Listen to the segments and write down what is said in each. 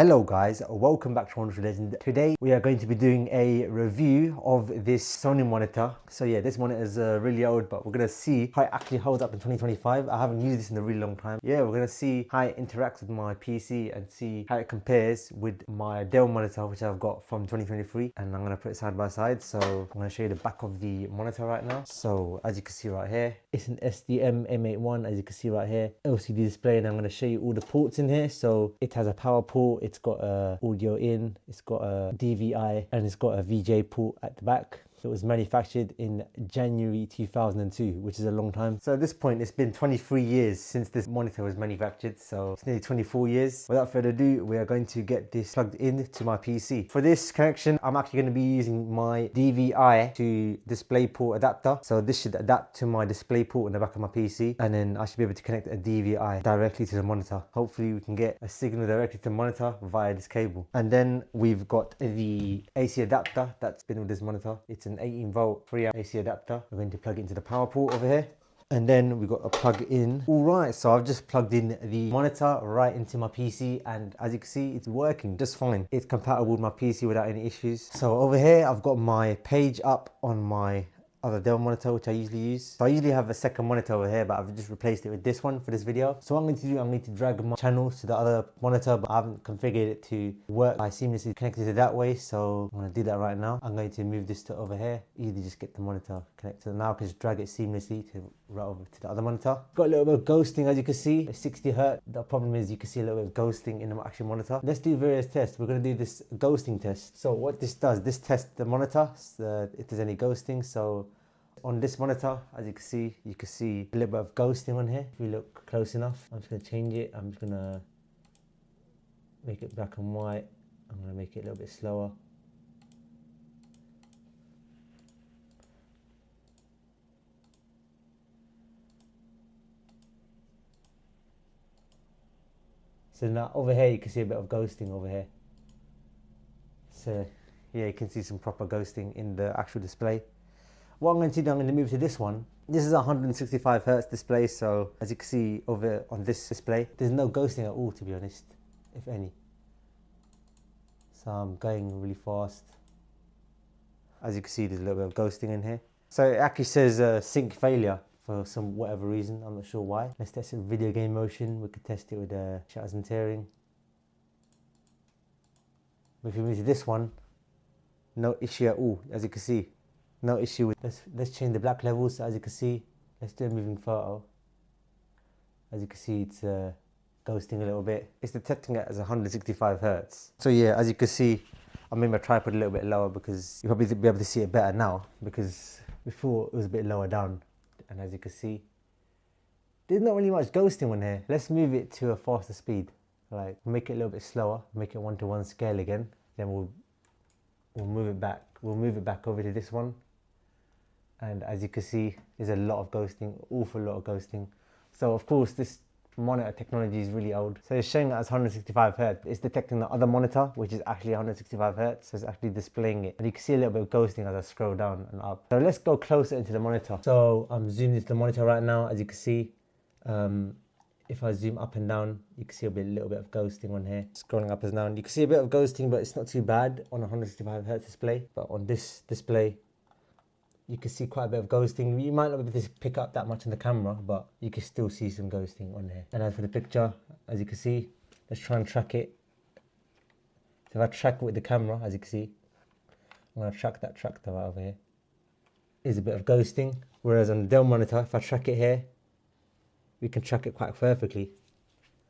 Hello guys, welcome back to Wonderful Legend. Today we are going to be doing a review of this Sony monitor. So yeah, this monitor is really old, but we're going to see how it actually holds up in 2025. I haven't used this in a really long time. Yeah, we're going to see how it interacts with my PC and see how it compares with my Dell monitor, which I've got from 2023. And I'm going to put it side by side. So I'm going to show you the back of the monitor right now. So as you can see right here, it's an SDM M81, as you can see right here, LCD display, and I'm going to show you all the ports in here. So it has a power port, it's got a audio in, it's got a DVI, and it's got a VJ port at the back. It was manufactured in January 2002, which is a long time. So at this point, it's been 23 years since this monitor was manufactured. So it's nearly 24 years. Without further ado, we are going to get this plugged in to my PC. For this connection, I'm actually going to be using my DVI to DisplayPort adapter. So this should adapt to my DisplayPort in the back of my PC. And then I should be able to connect a DVI directly to the monitor. Hopefully we can get a signal directly to the monitor via this cable. And then we've got the AC adapter that's been with this monitor. It's an 18 volt 3 amp AC adapter. We're going to plug it into the power port over here. And then we've got a plug in. All right, so I've just plugged in the monitor right into my PC, and as you can see, it's working just fine. It's compatible with my PC without any issues. So over here, I've got my page up on my other Dell monitor, which I usually use. So I usually have a second monitor over here, but I've just replaced it with this one for this video. So what I'm going to do, I'm going to drag my channels to the other monitor, but I haven't configured it to work. I seamlessly connected it that way, so I'm going to do that right now. I'm going to move this to over here. Easily just get the monitor connected. Now I can just drag it seamlessly to right over to the other monitor. Got a little bit of ghosting, as you can see. It's 60 Hz. The problem is you can see a little bit of ghosting in the actual monitor. Let's do various tests. We're going to do this ghosting test. So what this does, this tests the monitor, if there's any ghosting. So on this monitor, as you can see a little bit of ghosting on here. If we look close enough, I'm just going to change it. I'm just going to make it black and white. I'm going to make it a little bit slower. So now over here you can see a bit of ghosting over here. So yeah, you can see some proper ghosting in the actual display. What I'm going to do, I'm going to move to this one. This is a 165 Hz display, so as you can see over on this display, there's no ghosting at all, to be honest, if any. So I'm going really fast. As you can see, there's a little bit of ghosting in here. So it actually says sync failure for some whatever reason, I'm not sure why. Let's test it with video game motion. We could test it with shutters and tearing. But if you move to this one, no issue at all, as you can see. No issue with this. Let's change the black levels. So as you can see, let's do a moving photo. As you can see, it's ghosting a little bit. It's detecting it as 165 Hz. So yeah, as you can see, I made my tripod a little bit lower because you'll probably be able to see it better now, because before it was a bit lower down. And as you can see, there's not really much ghosting on here. Let's move it to a faster speed. Like make it a little bit slower, make it 1:1 scale again. Then we'll move it back. We'll move it back over to this one. And as you can see, there's a lot of ghosting, awful lot of ghosting. So of course this monitor technology is really old. So it's showing that as 165 Hz. It's detecting the other monitor, which is actually 165 Hz. So it's actually displaying it. And you can see a little bit of ghosting as I scroll down and up. So let's go closer into the monitor. So I'm zoomed into the monitor right now, as you can see. If I zoom up and down, you can see a little bit of ghosting on here. Scrolling up and down, you can see a bit of ghosting, but it's not too bad on a 165 Hz display. But on this display, you can see quite a bit of ghosting. You might not be able to pick up that much on the camera, but you can still see some ghosting on here. And as for the picture, as you can see, let's try and track it. So if I track it with the camera, as you can see, I'm going to track that tractor right over here. There's a bit of ghosting. Whereas on the Dell monitor, if I track it here, we can track it quite perfectly.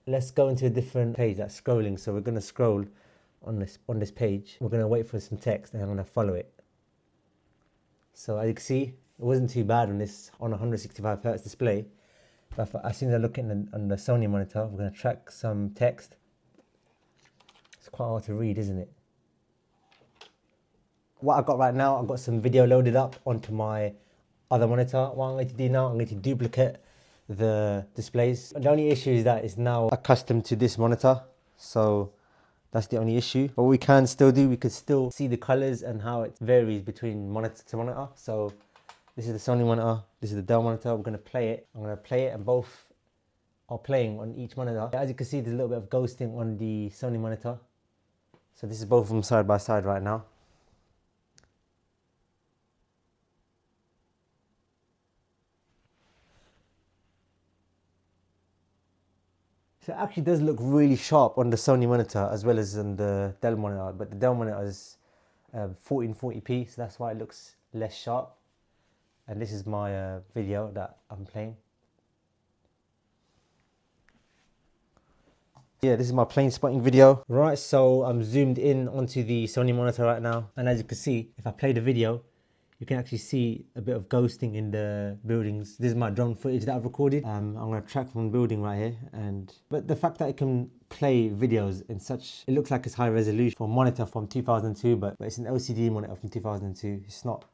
Let's go into a different page that's scrolling. So we're going to scroll on this page. We're going to wait for some text and I'm going to follow it. So as you can see, it wasn't too bad on this, on a 165 Hz display. But as soon as I look on the Sony monitor, we're going to track some text. It's quite hard to read, isn't it? What I've got right now, I've got some video loaded up onto my other monitor. What I'm going to do now, I'm going to duplicate the displays. The only issue is that it's now accustomed to this monitor. So that's the only issue. But what we can still do, we could still see the colors and how it varies between monitor to monitor. So this is the Sony monitor, this is the Dell monitor. We're going to play it. I'm going to play it and both are playing on each monitor. As you can see, there's a little bit of ghosting on the Sony monitor. So this is both of them side by side right now. So it actually does look really sharp on the Sony monitor as well as on the Dell monitor, but the Dell monitor is 1440p, so that's why it looks less sharp. And this is my video that I'm playing. Yeah, this is my plane spotting video. Right, so I'm zoomed in onto the Sony monitor right now. And as you can see, if I play the video, you can actually see a bit of ghosting in the buildings. This is my drone footage that I've recorded. I'm gonna track from building right here. But the fact that it can play videos in such, it looks like it's high resolution for a monitor from 2002, but it's an LCD monitor from 2002. It's not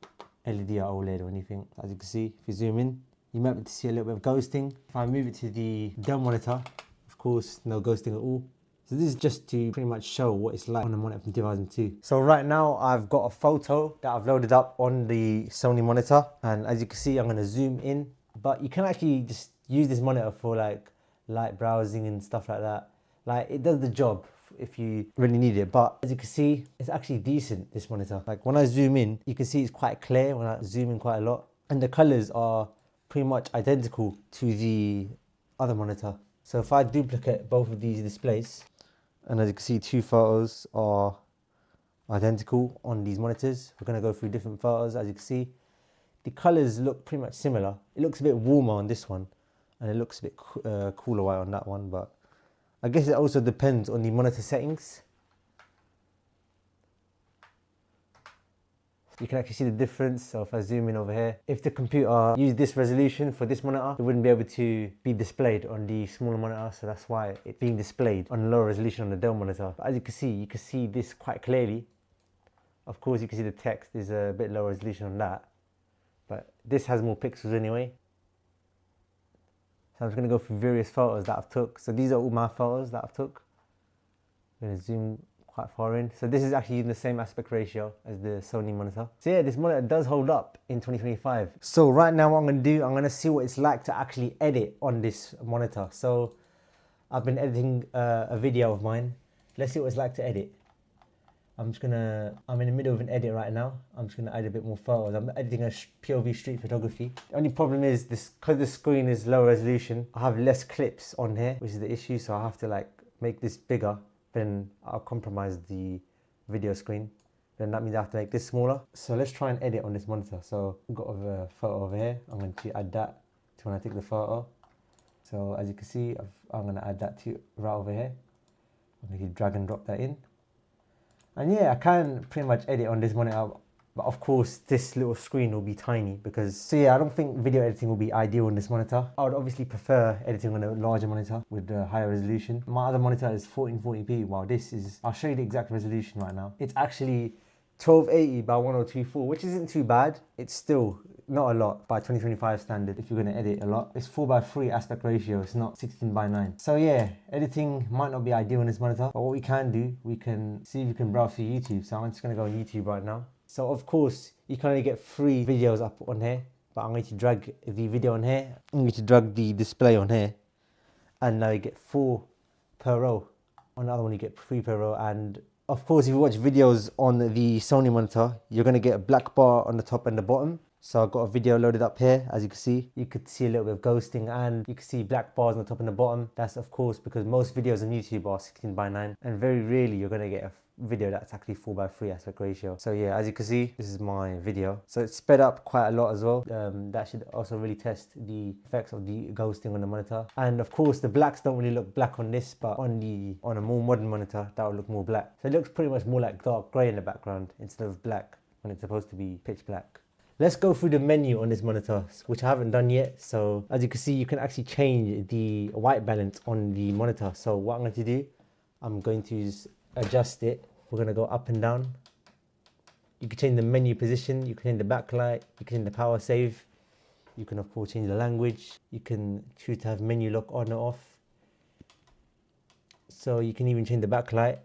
LED or OLED or anything. As you can see, if you zoom in, you might be able to see a little bit of ghosting. If I move it to the Dell monitor, of course, no ghosting at all. So this is just to pretty much show what it's like on a monitor from 2002. So right now I've got a photo that I've loaded up on the Sony monitor. And as you can see, I'm gonna zoom in, but you can actually just use this monitor for like light browsing and stuff like that. Like it does the job if you really need it. But as you can see, it's actually decent, this monitor. Like when I zoom in, you can see it's quite clear when I zoom in quite a lot. And the colors are pretty much identical to the other monitor. So if I duplicate both of these displays, and as you can see, two photos are identical on these monitors. We're going to go through different photos. As you can see, the colors look pretty much similar. It looks a bit warmer on this one, and it looks a bit cooler white on that one. But I guess it also depends on the monitor settings. You can actually see the difference. So if I zoom in over here, if the computer used this resolution for this monitor, it wouldn't be able to be displayed on the smaller monitor. So that's why it's being displayed on a lower resolution on the Dell monitor. But as you can see this quite clearly. Of course, you can see the text is a bit lower resolution on that, but this has more pixels anyway. So I'm just going to go through various photos that I've took. So these are all my photos that I've took. I'm going to zoom quite far in. So this is actually in the same aspect ratio as the Sony monitor. So yeah, this monitor does hold up in 2025. So right now what I'm going to do, I'm going to see what it's like to actually edit on this monitor. So I've been editing a video of mine. Let's see what it's like to edit. I'm in the middle of an edit right now. I'm just gonna add a bit more photos. I'm editing a POV street photography. The only problem is because the screen is low resolution, I have less clips on here, which is the issue. So I have to like make this bigger, then I'll compromise the video screen. Then that means I have to make this smaller. So let's try and edit on this monitor. So I've got a photo over here. I'm going to add that to when I take the photo. So as you can see, I'm gonna add that to right over here. I'm going to drag and drop that in. And yeah, I can pretty much edit on this monitor, but of course this little screen will be tiny because, so yeah, I don't think video editing will be ideal on this monitor. I would obviously prefer editing on a larger monitor with a higher resolution. My other monitor is 1440p, while this is, I'll show you the exact resolution right now. It's actually 1280 by 1024, which isn't too bad. It's still not a lot by 2025 standard if you're going to edit a lot. It's 4:3 aspect ratio, it's not 16:9. So yeah, editing might not be ideal on this monitor, but what we can do, we can see if we can browse through YouTube. So I'm just going to go on YouTube right now. So of course, you can only get 3 videos up on here, but I'm going to drag the video on here. I'm going to drag the display on here, and now you get 4 per row. On the other one, you get 3 per row. And of course, if you watch videos on the Sony monitor, you're going to get a black bar on the top and the bottom. So I've got a video loaded up here. As you can see, you could see a little bit of ghosting, and you can see black bars on the top and the bottom. That's of course because most videos on YouTube are 16:9, and very rarely you're going to get a video that's actually 4:3 aspect ratio. So yeah, as you can see, this is my video. So it's sped up quite a lot as well. That should also really test the effects of the ghosting on the monitor. And of course, the blacks don't really look black on this, but on a more modern monitor, that would look more black. So it looks pretty much more like dark grey in the background instead of black when it's supposed to be pitch black. Let's go through the menu on this monitor, which I haven't done yet. So as you can see, you can actually change the white balance on the monitor. So what I'm going to do, I'm going to adjust it. We're going to go up and down. You can change the menu position, you can change the backlight, you can change the power save. You can of course change the language. You can choose to have menu lock on or off. So you can even change the backlight.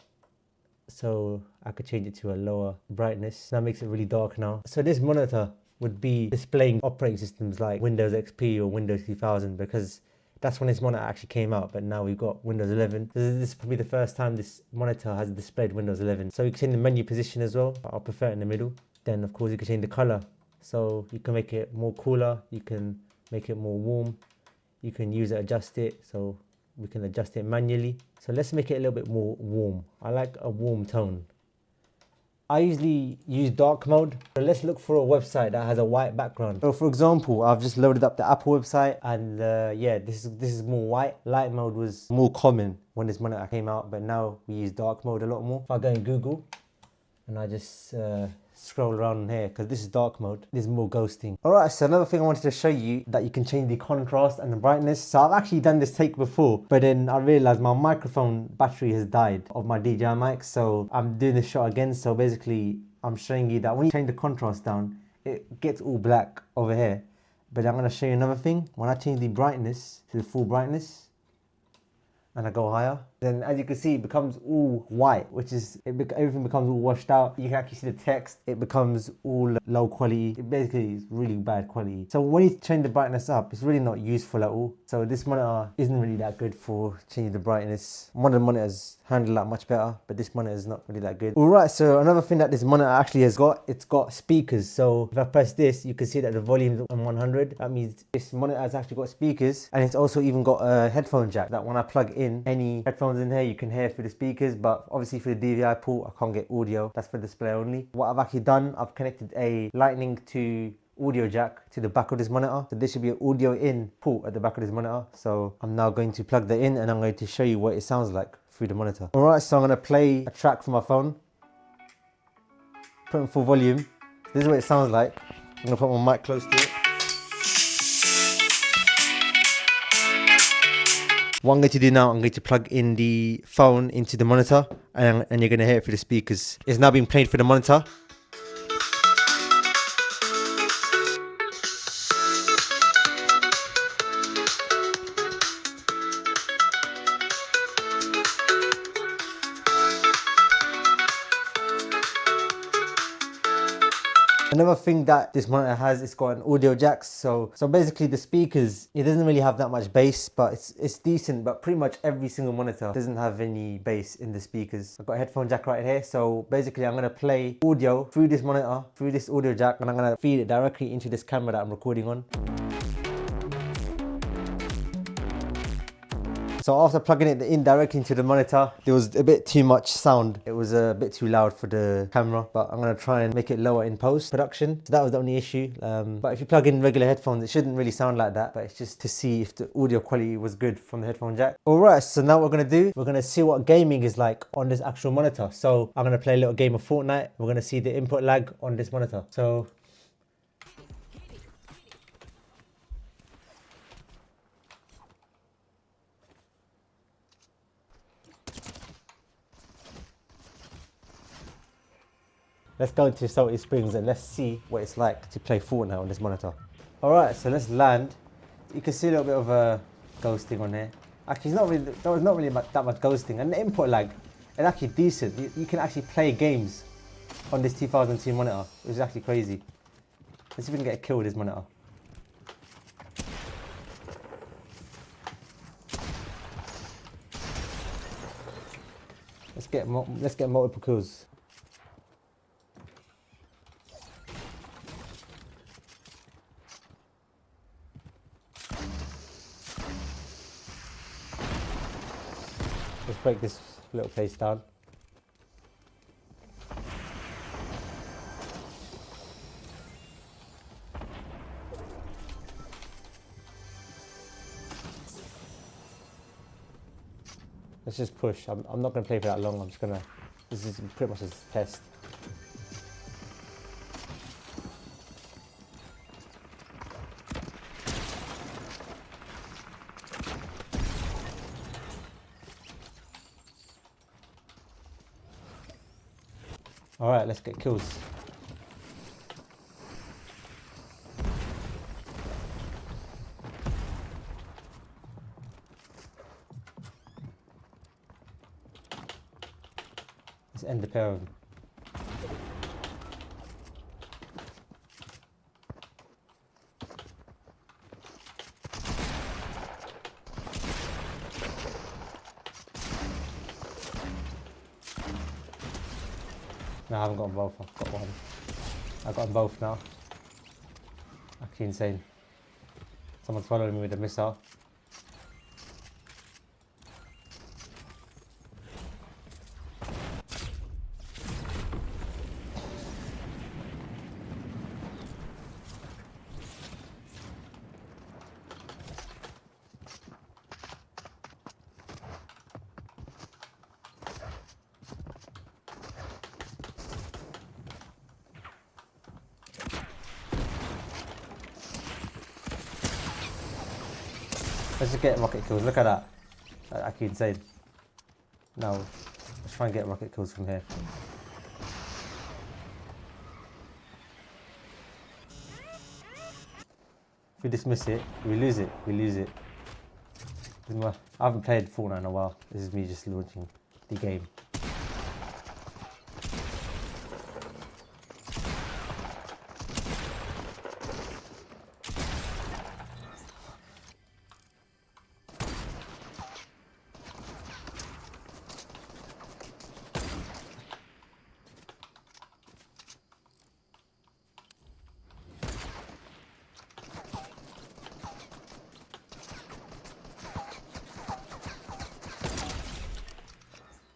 So I could change it to a lower brightness. That makes it really dark now. So this monitor would be displaying operating systems like Windows XP or Windows 2000, because That's when this monitor actually came out, but now we've got Windows 11. This is probably the first time this monitor has displayed Windows 11. So you can change the menu position as well. I'll prefer it in the middle. Then of course you can change the color. So you can make it more cooler, you can make it more warm, you can use it, adjust it, so we can adjust it manually. So let's make it a little bit more warm. I like a warm tone. I usually use dark mode, but let's look for a website that has a white background. So for example, I've just loaded up the Apple website, and yeah, this is more white. Light mode was more common when this monitor came out, but now we use dark mode a lot more. If I go in Google and I just scroll around here, because this is dark mode, there's more ghosting. Alright, so another thing I wanted to show you, that you can change the contrast and the brightness. So I've actually done this take before, but then I realized my microphone battery has died of my DJI mic, so I'm doing this shot again. So basically I'm showing you that when you change the contrast down, it gets all black over here. But I'm going to show you another thing. When I change the brightness to the full brightness and I go higher, then as you can see, it becomes all white, which is, everything becomes all washed out. You can actually see the text, it becomes all low quality. It basically is really bad quality. So when you change the brightness up, it's really not useful at all. So this monitor isn't really that good for changing the brightness. One of the monitors handle that much better, but this monitor is not really that good. Alright, so another thing that this monitor actually has got, it's got speakers. So if I press this, you can see that the volume is on 100. That means this monitor has actually got speakers, and it's also even got a headphone jack that when I plug in any headphones in here, you can hear through the speakers. But obviously for the DVI port, I can't get audio. That's for display only. What I've actually done, I've connected a lightning to audio jack to the back of this monitor. So this should be an audio in port at the back of this monitor. So I'm now going to plug that in, and I'm going to show you what it sounds like through the monitor. Alright, so I'm going to play a track from my phone, put in full volume. This is what it sounds like. I'm going to put my mic close to it. What I'm going to do now, I'm going to plug in the phone into the monitor, and you're going to hear it through the speakers. It's now being played through the monitor. Another thing that this monitor has, it's got an audio jack. So basically the speakers, it doesn't really have that much bass, but it's decent. But pretty much every single monitor doesn't have any bass in the speakers. I've got a headphone jack right here. So basically I'm gonna play audio through this monitor, through this audio jack, and I'm gonna feed it directly into this camera that I'm recording on. So after plugging it in directly into the monitor, there was a bit too much sound. It was a bit too loud for the camera, but I'm gonna try and make it lower in post-production. So that was the only issue. But if you plug in regular headphones, it shouldn't really sound like that, but it's just to see if the audio quality was good from the headphone jack. Alright, so now what we're gonna do, we're gonna see what gaming is like on this actual monitor. So I'm gonna play a little game of Fortnite. We're gonna see the input lag on this monitor. So let's go into Salty Springs and let's see what it's like to play Fortnite on this monitor. Alright, so let's land. You can see a little bit of ghosting on there. Actually, there was not really that much ghosting. And the input lag is actually decent. You can actually play games on this 2002 monitor, which is actually crazy. Let's see if we can get a kill with this monitor. Let's get multiple kills. Let's break this little place down. Let's just push. I'm not going to play for that long. This is pretty much a test. Alright, let's get kills. Let's end the pair of them. No, I haven't got them both. I've got one. I've got them both now. Actually insane. Someone's following me with a missile. Let's just get rocket kills. Look at that. That's actually insane. No, let's try and get rocket kills from here. If we dismiss it, we lose it. We lose it. I haven't played Fortnite in a while. This is me just launching the game.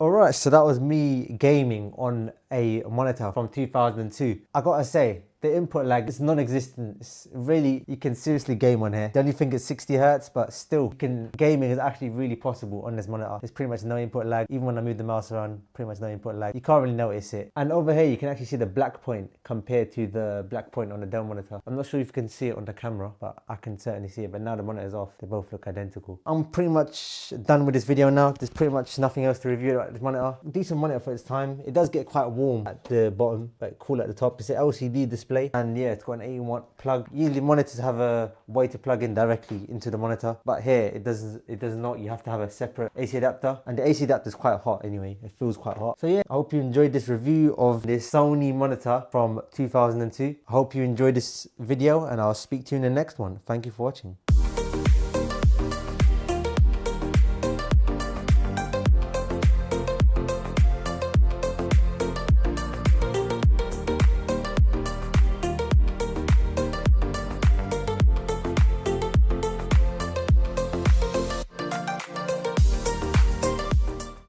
Alright, so that was me gaming on a monitor from 2002. I gotta say, the input lag is non-existent. It's really, you can seriously game on here. The only thing is 60 Hertz, but still, gaming is actually really possible on this monitor. There's pretty much no input lag. Even when I move the mouse around, pretty much no input lag. You can't really notice it. And over here, you can actually see the black point compared to the black point on the Dell monitor. I'm not sure if you can see it on the camera, but I can certainly see it. But now the monitor's off, they both look identical. I'm pretty much done with this video now. There's pretty much nothing else to review about this monitor. Decent monitor for its time. It does get quite warm at the bottom, but cool at the top. It's an LCD display. And yeah, it's got an 18-watt plug. Usually monitors have a way to plug in directly into the monitor, but here it does not. You have to have a separate AC adapter, and the AC adapter is quite hot anyway. It feels quite hot. So yeah, I hope you enjoyed this review of this Sony monitor from 2002. I hope you enjoyed this video, and I'll speak to you in the next one. Thank you for watching.